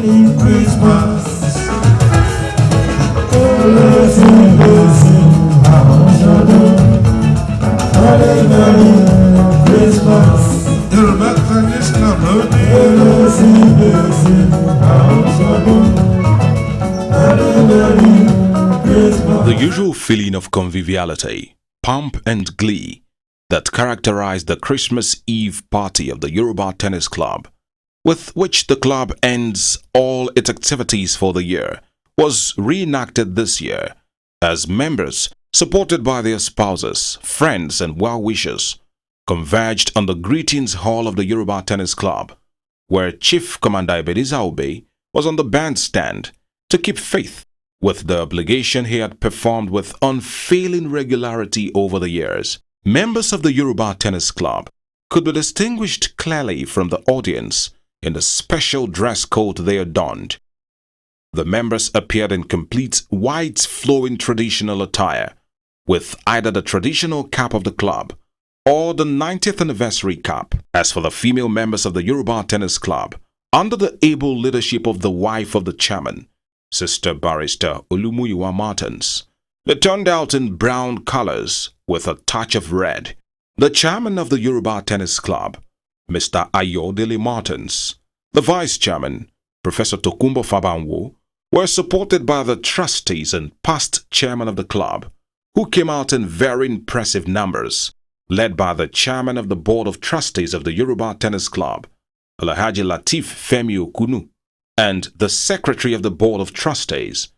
Christmas. Yoruba Tennis Club The usual feeling of conviviality, pomp and glee that characterized the Christmas Eve party of the Yoruba Tennis Club, with which the club ends all its activities for the year, was reenacted this year as members, supported by their spouses, friends and well-wishers, converged on the greetings hall of the Yoruba Tennis Club, where Chief Commander Ebenezer Obey was on the bandstand to keep faith with the obligation he had performed with unfailing regularity over the years. Members of the Yoruba Tennis Club could be distinguished clearly from the audience in the special dress code they adorned. The members appeared in complete white flowing traditional attire, with either the traditional cap of the club or the 90th anniversary cap. As for the female members of the Yoruba Tennis Club, under the able leadership of the wife of the chairman, Sister Barrister Olumuyiwa Martins, they turned out in brown colors with a touch of red. The chairman of the Yoruba Tennis Club, Mr. Ayodele Martins, the vice chairman, Professor Tokunbo Fabanwo, were supported by the trustees and past chairman of the club, who came out in very impressive numbers, led by the chairman of the board of trustees of the Yoruba Tennis Club, Alhaji Latif Femi Okunu, and the secretary of the board of trustees,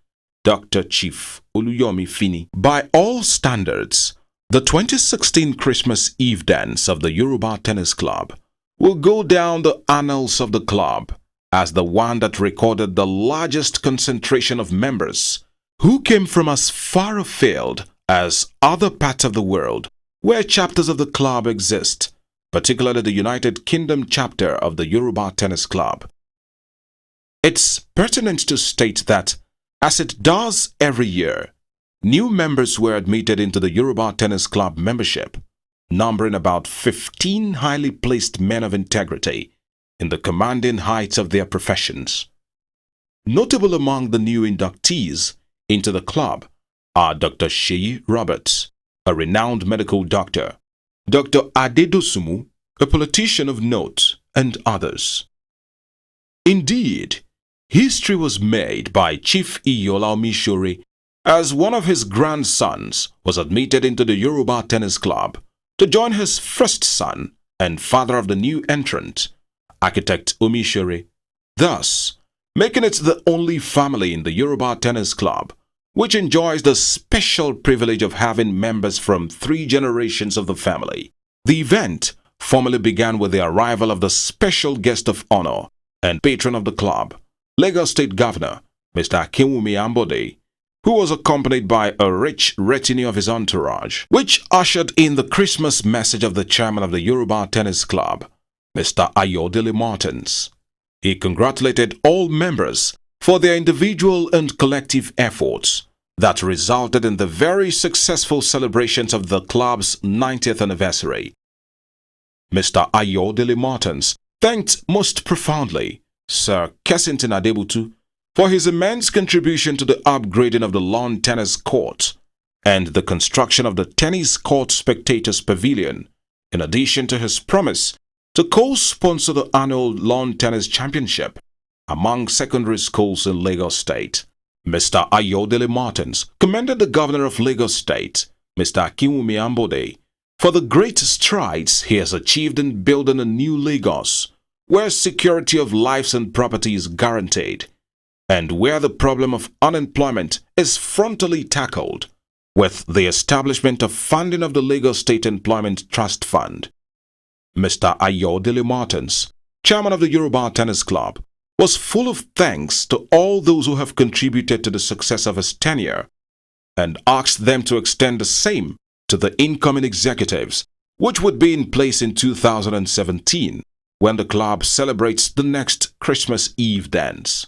Dr. Chief Oluyomi Fini. By all standards, the 2016 Christmas Eve dance of the Yoruba Tennis Club will go down the annals of the club as the one that recorded the largest concentration of members who came from as far afield as other parts of the world where chapters of the club exist, particularly the United Kingdom chapter of the Yoruba Tennis Club. It's pertinent to state that, as it does every year, new members were admitted into the Yoruba Tennis Club membership, numbering about 15 highly placed men of integrity in the commanding heights of their professions. Notable among the new inductees into the club are Dr. Sheyi Roberts, a renowned medical doctor, Dr. Adedosumu, a politician of note, and others. Indeed, history was made by Chief Iyola Omishore as one of his grandsons was admitted into the Yoruba Tennis Club to join his first son and father of the new entrant, Architect Omishore, thus making it the only family in the Yoruba Tennis Club which enjoys the special privilege of having members from 3 generations of the family. The event formally began with the arrival of the special guest of honor and patron of the club, Lagos State Governor, Mr. Akinwumi Ambode, who was accompanied by a rich retinue of his entourage, which ushered in the Christmas message of the chairman of the Yoruba Tennis Club, Mr. Ayodele Martins. He congratulated all members for their individual and collective efforts that resulted in the very successful celebrations of the club's 90th anniversary. Mr. Ayodele Martins thanked most profoundly Sir Kessington Adebutu for his immense contribution to the upgrading of the lawn tennis court and the construction of the tennis court spectators pavilion, in addition to his promise to co-sponsor the annual lawn tennis championship among secondary schools in Lagos State. Mr. Ayodele Martins commended the governor of Lagos State, Mr. Akinwumi Ambode, for the great strides he has achieved in building a new Lagos, where security of lives and property is guaranteed, and where the problem of unemployment is frontally tackled with the establishment of funding of the Lagos State Employment Trust Fund. Mr. Ayodele Martins, chairman of the Yoruba Tennis Club, was full of thanks to all those who have contributed to the success of his tenure and asked them to extend the same to the incoming executives, which would be in place in 2017 when the club celebrates the next Christmas Eve dance.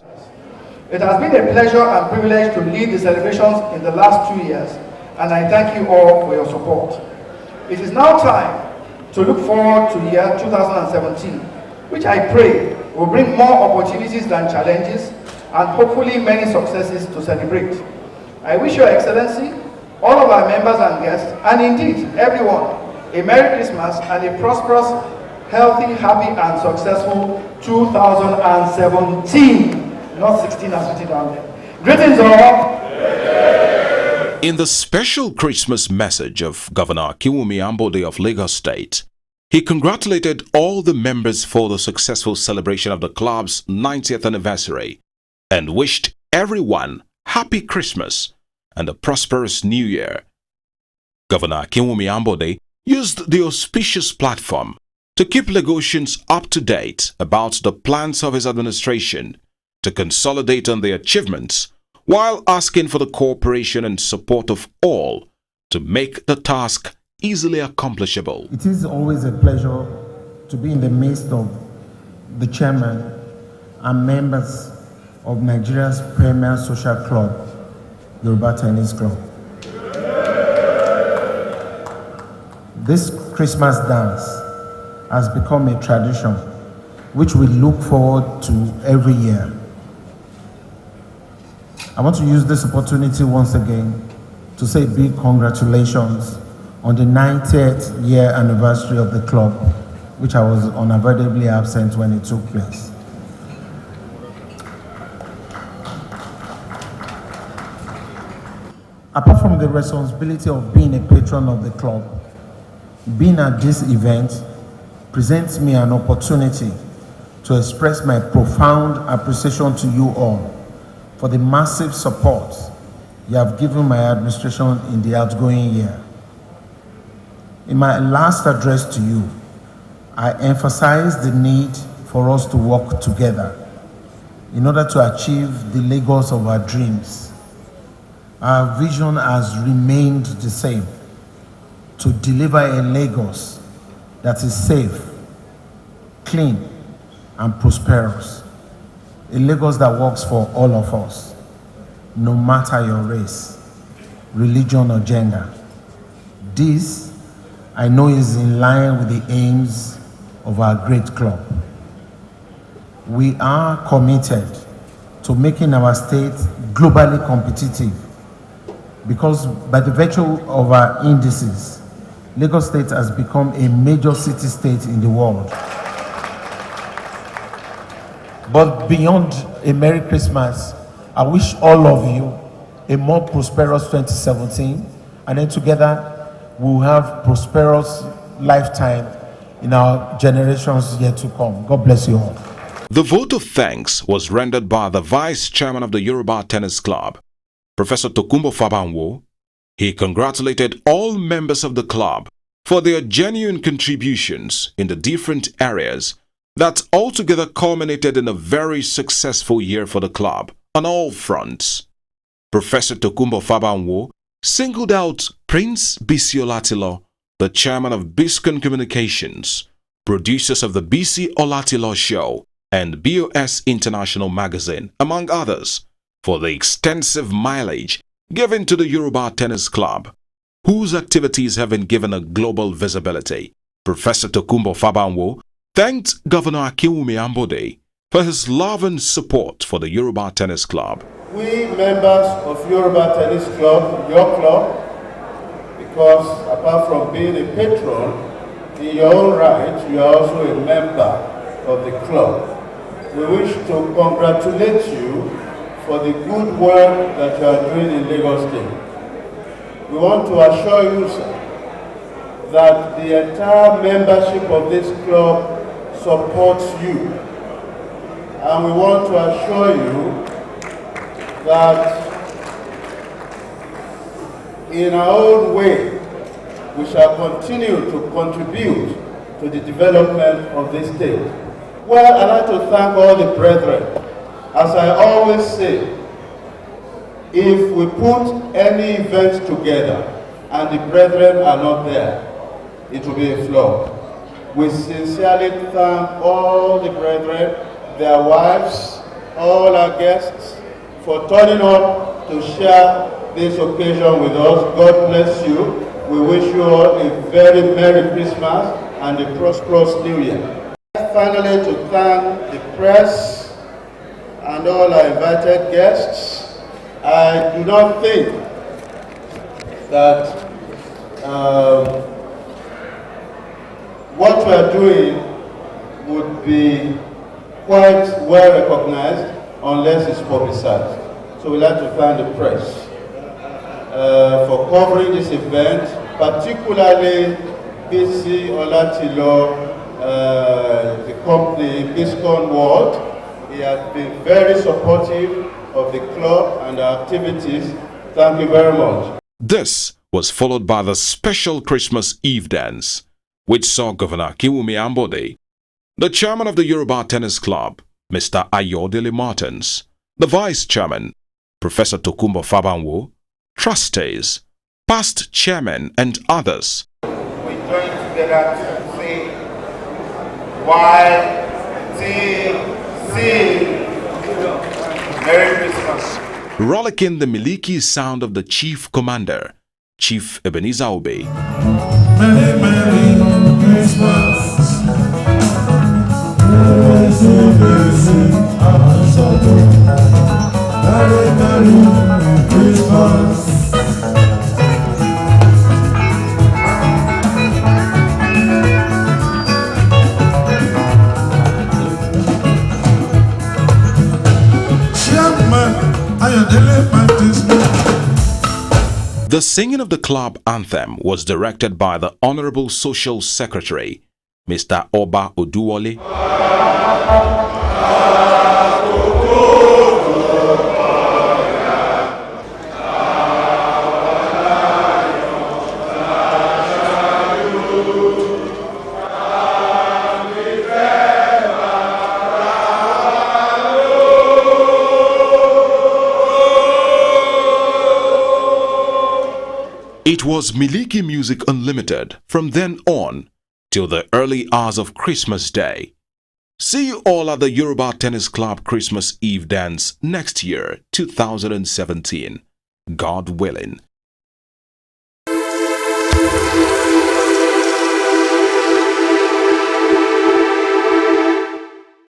It has been a pleasure and privilege to lead the celebrations in the last 2 years, and I thank you all for your support. It is now time to look forward to the year 2017, which I pray will bring more opportunities than challenges and hopefully many successes to celebrate. I wish Your Excellency, all of our members and guests, and indeed everyone, a Merry Christmas and a prosperous, healthy, happy and successful 2017, not 16 as written down there. Greetings all. In the special Christmas message of Governor Akinwumi Ambode of Lagos State, he congratulated all the members for the successful celebration of the club's 90th anniversary and wished everyone Happy Christmas and a prosperous New Year. Governor Akinwumi Ambode used the auspicious platform to keep Lagosians up to date about the plans of his administration to consolidate on the achievements while asking for the cooperation and support of all to make the task easily accomplishable. It is always a pleasure to be in the midst of the chairman and members of Nigeria's premier social club, Yoruba Tennis Club. This Christmas dance has become a tradition which we look forward to every year. I want to use this opportunity once again to say big congratulations on the 90th year anniversary of the club, which I was unavoidably absent when it took place. Apart from the responsibility of being a patron of the club, being at this event presents me an opportunity to express my profound appreciation to you all for the massive support you have given my administration in the outgoing year. In my last address to you, I emphasized the need for us to work together in order to achieve the Lagos of our dreams. Our vision has remained the same: to deliver a Lagos that is safe, clean, and prosperous. A Lagos that works for all of us, no matter your race, religion, or gender. This, I know, is in line with the aims of our great club. We are committed to making our state globally competitive because by the virtue of our indices, Lagos State has become a major city-state in the world. But beyond a Merry Christmas, I wish all of you a more prosperous 2017, and then together we'll have prosperous lifetime in our generations yet to come. God bless you all. The vote of thanks was rendered by the Vice Chairman of the Yoruba Tennis Club, Professor Tokunbo Fabanwo. He congratulated all members of the club for their genuine contributions in the different areas that altogether culminated in a very successful year for the club on all fronts. Professor Tokunbo Fabanwo singled out Prince Bisi Olatilo, the chairman of Biscon Communications, producers of the BC Olatilo Show and BOS International Magazine, among others, for the extensive mileage given to the Yoruba Tennis Club, whose activities have been given a global visibility. Professor Tokunbo Fabanwo thanked Governor Akinwumi Ambode for his love and support for the Yoruba Tennis Club. We members of Yoruba Tennis Club, your club, because apart from being a patron, in your own right, you are also a member of the club. We wish to congratulate you for the good work that you are doing in Lagos State. We want to assure you, sir, that the entire membership of this club supports you. And we want to assure you that in our own way, we shall continue to contribute to the development of this state. Well, I'd like to thank all the brethren. As I always say, if we put any event together and the brethren are not there, it will be a flop. We sincerely thank all the brethren, their wives, all our guests, for turning up to share this occasion with us. God bless you. We wish you all a very Merry Christmas and a prosperous New Year. finally to thank the press and all our invited guests. I do not think that what we are doing would be quite well recognized unless it's publicized. So we'd like to thank the press for covering this event, particularly BC Olatilo, the company Biscon World. He has been very supportive of the club and our activities. Thank you very much. This was followed by the special Christmas Eve dance, which saw Governor Kiwumi Ambode, the chairman of the Yoruba Tennis Club, Mr. Ayodele Martins, the vice chairman, Professor Tokumbo Fabanwo, trustees, past chairmen, and others. We join together to say, YTC. Merry Christmas. Rollicking the Miliki sound of the chief commander, Chief Ebenezer Obey. Merry, Merry Christmas. Merry, Merry Christmas. The singing of the club anthem was directed by the Honorable Social Secretary, Mr. Oba Oduwole. It was Miliki Music Unlimited from then on till the early hours of Christmas Day. See you all at the Yoruba Tennis Club Christmas Eve dance next year, 2017. God willing.